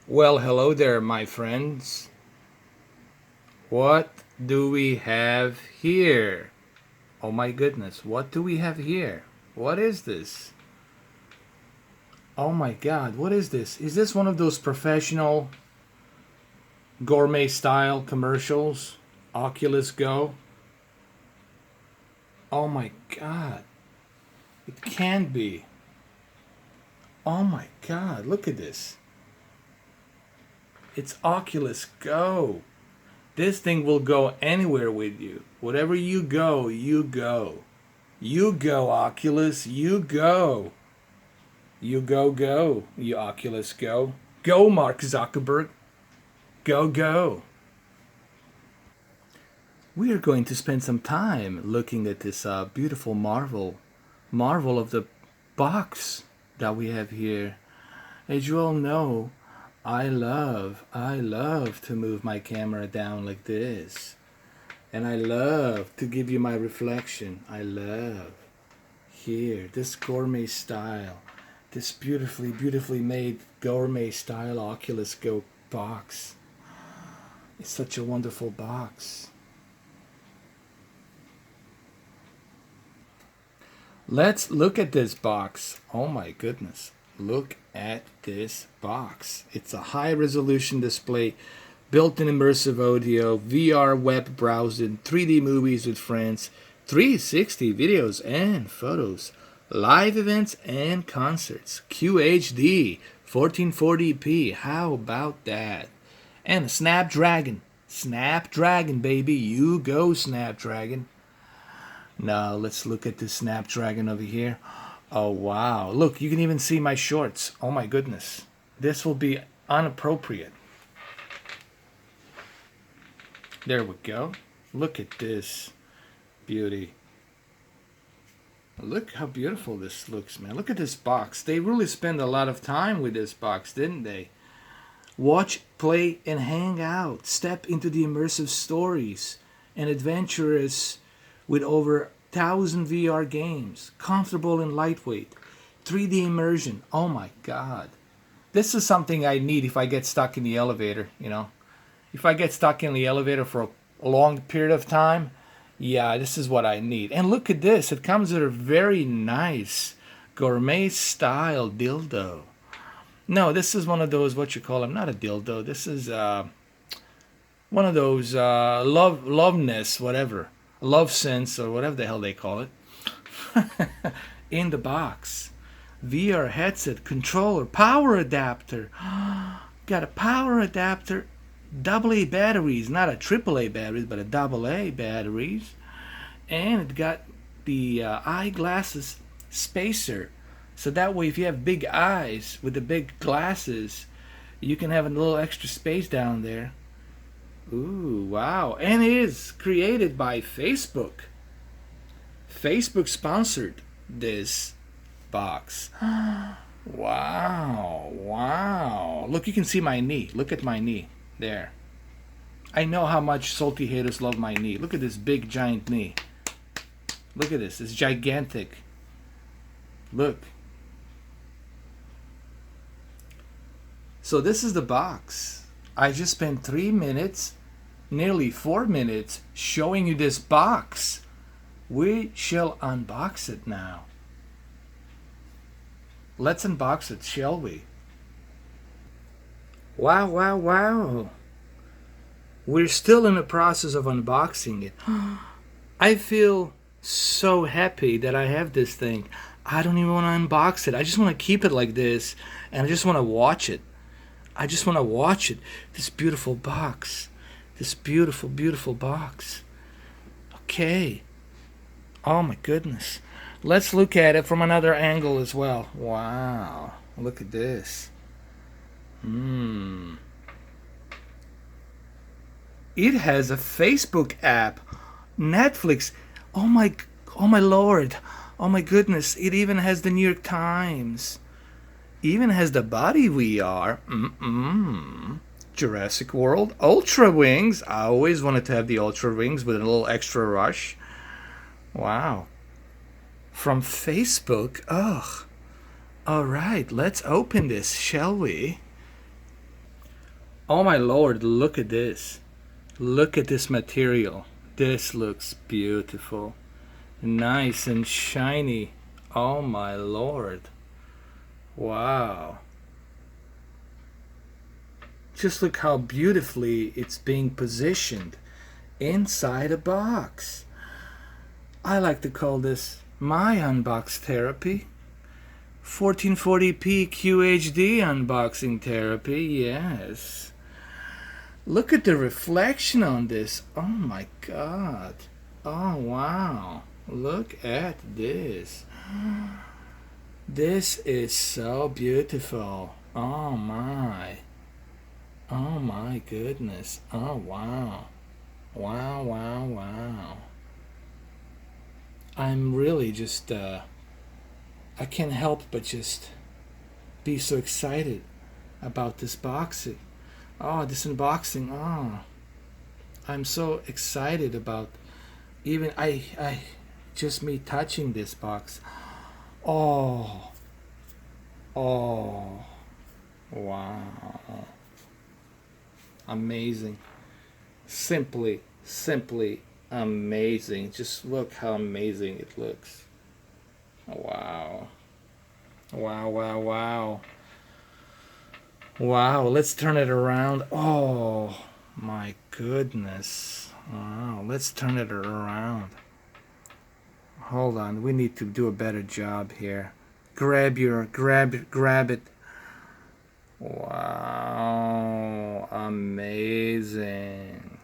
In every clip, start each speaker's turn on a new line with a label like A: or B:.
A: Well, hello there, my friends. What do we have here? Oh my goodness, what do we have here? What is this? Oh my god, what is this? Is this one of those professional gourmet style commercials? Oculus Go? Oh my god, it can't be. Oh my god, look at this. It's Oculus Go. This thing will go anywhere with you. Whatever you go, you go. You go, Oculus. You go. You go. You Oculus Go. Go, Mark Zuckerberg. Go, go. We are going to spend some time looking at this beautiful marvel of the box that we have here. As you all know, I love to move my camera down like this. And I love to give you my reflection. I love here, this gourmet style, this beautifully made gourmet style Oculus Go box. It's such a wonderful box. Let's look at this box. Oh my goodness. Look at this box. It's a high resolution display, built-in immersive audio, VR web browsing, 3D movies with friends, 360 videos and photos, live events and concerts, QHD, 1440p. How about that? And a Snapdragon, baby. You go, Snapdragon. Now let's look at this Snapdragon over here. Oh wow, look, you can even see my shorts. Oh my goodness, this will be inappropriate. There we go. Look at this beauty. Look how beautiful this looks, man. Look at this box. They really spent a lot of time with this box, didn't they? Watch, play, and hang out. Step into the immersive stories and adventurous with over 1,000 VR games. Comfortable and lightweight. 3D immersion. Oh my god. This is something I need if I get stuck in the elevator, you know. If I get stuck in the elevator for a long period of time, yeah, this is what I need. And look at this. It comes with a very nice gourmet style dildo. No, this is one of those, what you call them, not a dildo. This is one of those loveness, whatever. Love sense, or whatever the hell they call it. In the box. VR headset, controller, power adapter. Got a power adapter, AA batteries, not a AAA batteries, but a AA batteries. And it got the eyeglasses spacer. So that way, if you have big eyes with the big glasses, you can have a little extra space down there. Ooh, wow. And it is created by Facebook. Facebook sponsored this box. Wow. Look, you can see my knee. Look at my knee. There. I know how much salty haters love my knee. Look at this big giant knee. Look at this. It's gigantic. Look. So this is the box. I just spent 3 minutes, nearly 4 minutes, showing you this box. We shall unbox it now. Let's unbox it, shall we? Wow. We're still in the process of unboxing it. I feel so happy that I have this thing. I don't even want to unbox it. I just want to keep it like this, and I just want to watch it. This beautiful box. This beautiful box. Okay. Oh my goodness. Let's look at it from another angle as well. Wow. Look at this. It has a Facebook app, Netflix. Oh my lord. Oh my goodness. It even has the New York Times. Even has the body VR. Jurassic World. Ultra Wings. I always wanted to have the Ultra Wings with a little extra rush. Wow. From Facebook. Ugh. Alright, let's open this, shall we? Oh my lord, look at this. Look at this material. This looks beautiful. Nice and shiny. Oh my lord. Wow. Just look how beautifully it's being positioned inside a box. I like to call this my unbox therapy. 1440p QHD unboxing therapy, yes. Look at the reflection on this. Oh my god. Oh wow. Look at this. This is so beautiful. Oh my. Oh my goodness. Oh wow. Wow, wow, wow. I'm really just, I can't help but just be so excited about this boxing. Oh, this unboxing. Oh, I'm so excited about even just me touching this box. Oh, oh, wow. Amazing. Simply amazing. Just look how amazing it looks. Wow. Wow, wow, wow. Wow, let's turn it around. Oh, my goodness. Wow, let's turn it around. Hold on, we need to do a better job here. Grab it. Wow, amazing.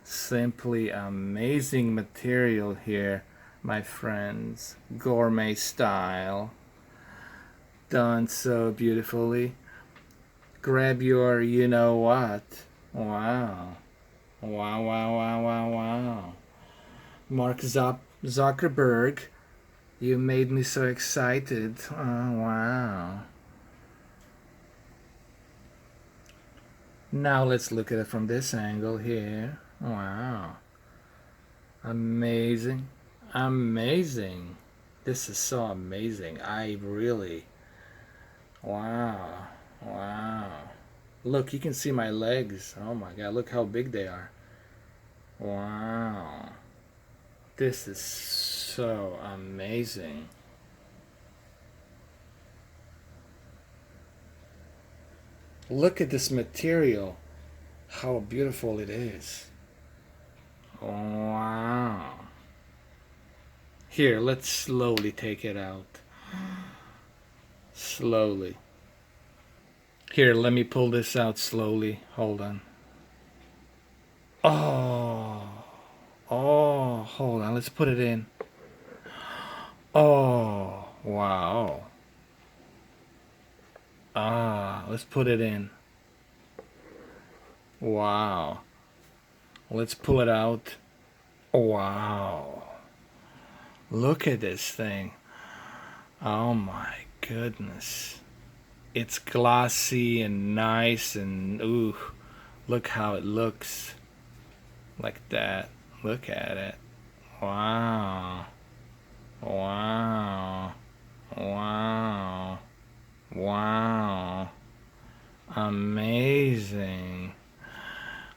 A: Simply amazing material here, my friends. Gourmet style. Done so beautifully. Grab your you know what. Wow. Wow, wow, wow, wow, wow. Mark Zuckerberg, you made me so excited. Oh, wow. Now let's look at it from this angle here. Wow. Amazing. Amazing. This is so amazing. I really. Wow. Wow. Look, you can see my legs. Oh my god, look how big they are. Wow. This is so amazing. Look at this material. How beautiful it is. Wow. Here, let's slowly take it out. Slowly. Here, let me pull this out slowly. Hold on. Oh. Oh, hold on. Let's put it in. Oh, wow. Ah, let's put it in. Wow. Let's pull it out. Wow. Look at this thing. Oh my goodness. It's glossy and nice and ooh, look how it looks. Like that. Look at it. Wow. Wow. Wow. Wow. Amazing.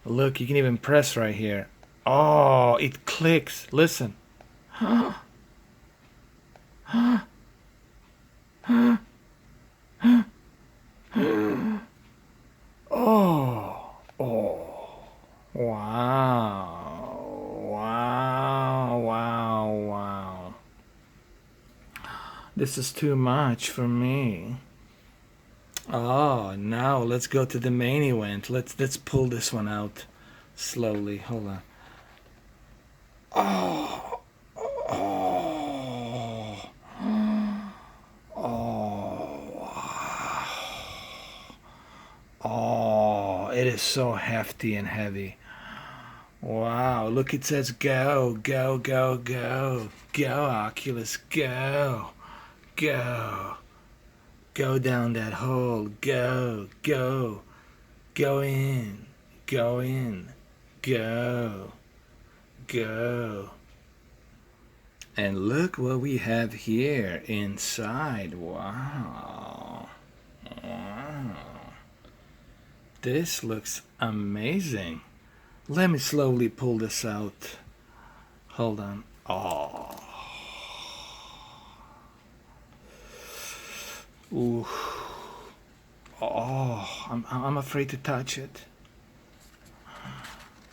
A: Look, you can even press right here. Oh, it clicks. Listen. Oh. Oh. Wow. Wow. Wow. Wow. This is too much for me. Oh, now let's go to the main event. Let's pull this one out slowly. Hold on. Oh. Oh. Oh. Oh, it is so hefty and heavy. Wow, look, it says go, go, go, go. Go, Oculus, go. Go. Go down that hole. Go, go. Go in. Go in. Go. Go. And look what we have here inside. Wow. Wow. This looks amazing. Let me slowly pull this out. Hold on. Oh. Ooh. Oh, I'm afraid to touch it.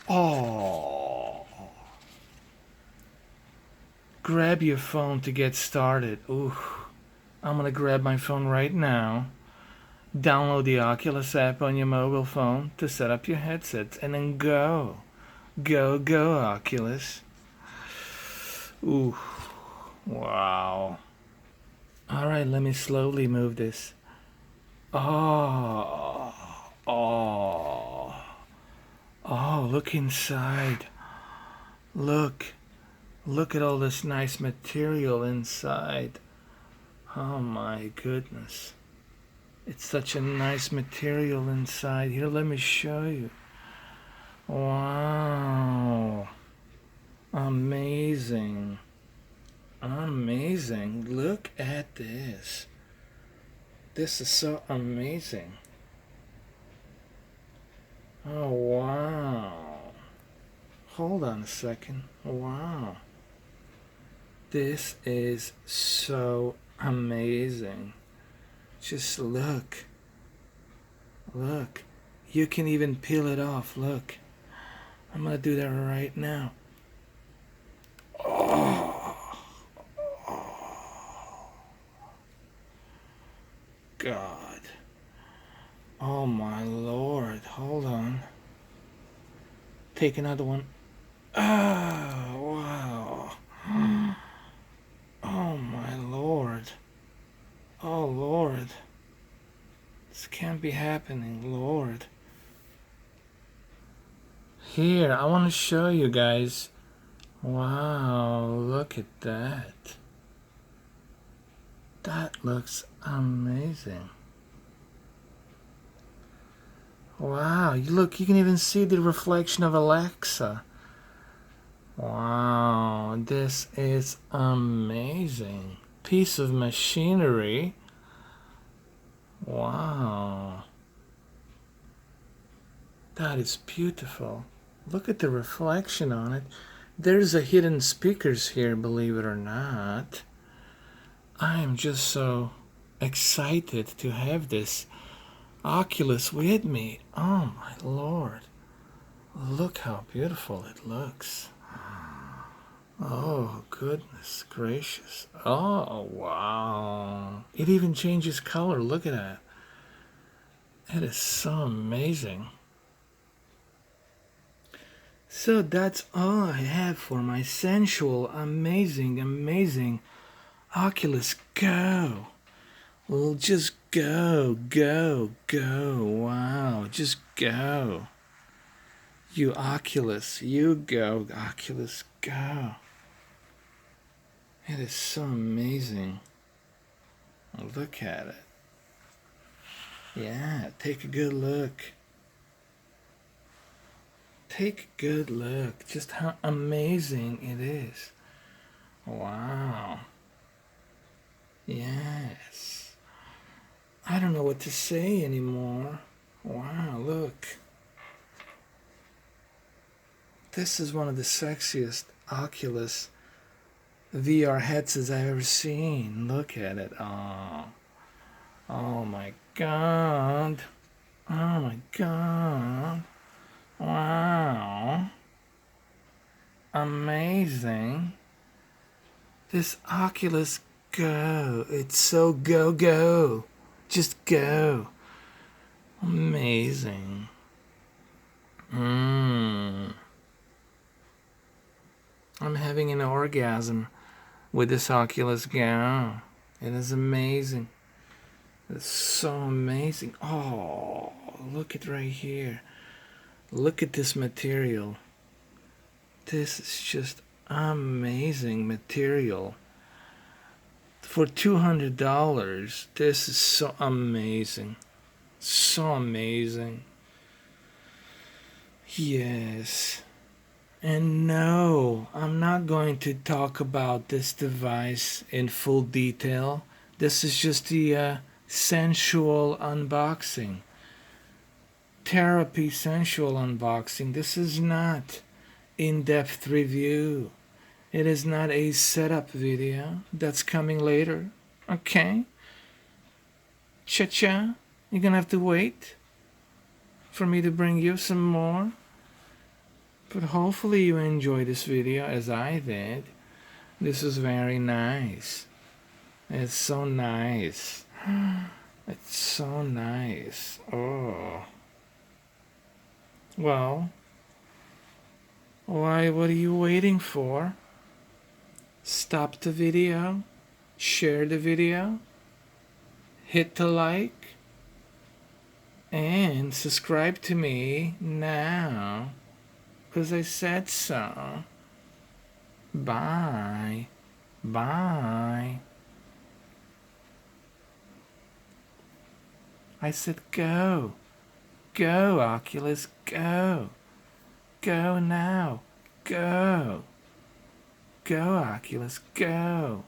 A: Oh. Grab your phone to get started. Ooh. I'm gonna grab my phone right now. Download the Oculus app on your mobile phone to set up your headset and then go. Go, Oculus. Ooh. Wow. Alright, let me slowly move this. Oh. Oh, look inside. Look at all this nice material inside. Oh my goodness. It's such a nice material inside. Here, let me show you. Wow. Amazing. Look at this. This is so amazing. Oh, wow. Hold on a second. Wow. This is so amazing. Just look. You can even peel it off. Look. I'm going to do that right now. God. Oh my Lord. Hold on. Take another one. Wow. Oh my Lord. Oh Lord. This can't be happening, Lord. Here, I want to show you guys. Wow, look at that. That looks amazing. Wow, you can even see the reflection of Alexa. Wow, this is amazing. Piece of machinery. Wow. That is beautiful. Look at the reflection on it. There's a hidden speakers here, believe it or not. I am just so excited to have this Oculus with me. Oh my Lord. Look how beautiful it looks. Oh, goodness gracious. Oh, wow. It even changes color. Look at that. It is so amazing. So that's all I have for my sensual, amazing Oculus Go. Well, just go. Wow, just go. You Oculus, you go, Oculus Go. It is so amazing. Look at it. Yeah, take a good look. Take a good look. Just how amazing it is. Wow. Yes. I don't know what to say anymore. Wow, look. This is one of the sexiest Oculus VR headsets I've ever seen. Look at it. Oh my God. Oh my God. Wow. Amazing. This Oculus Go. It's so go. Just go. Amazing. I'm having an orgasm with this Oculus Go. It is amazing. It's so amazing. Oh, look at right here. Look at this material. This is just amazing material. For $200, this is so amazing. So amazing. Yes. And no, I'm not going to talk about this device in full detail. This is just the sensual unboxing. therapy sensual unboxing. This is not in-depth review. It is not a setup video. That's coming later. Okay? Cha-cha. You're gonna have to wait for me to bring you some more. But hopefully you enjoy this video as I did. This is very nice. It's so nice. It's so nice. Oh. Well, what are you waiting for? Stop the video, share the video, hit the like, and subscribe to me now, because I said so. Bye. Bye. I said go. Go, Oculus, go. Go now. Go. Go, Oculus, go.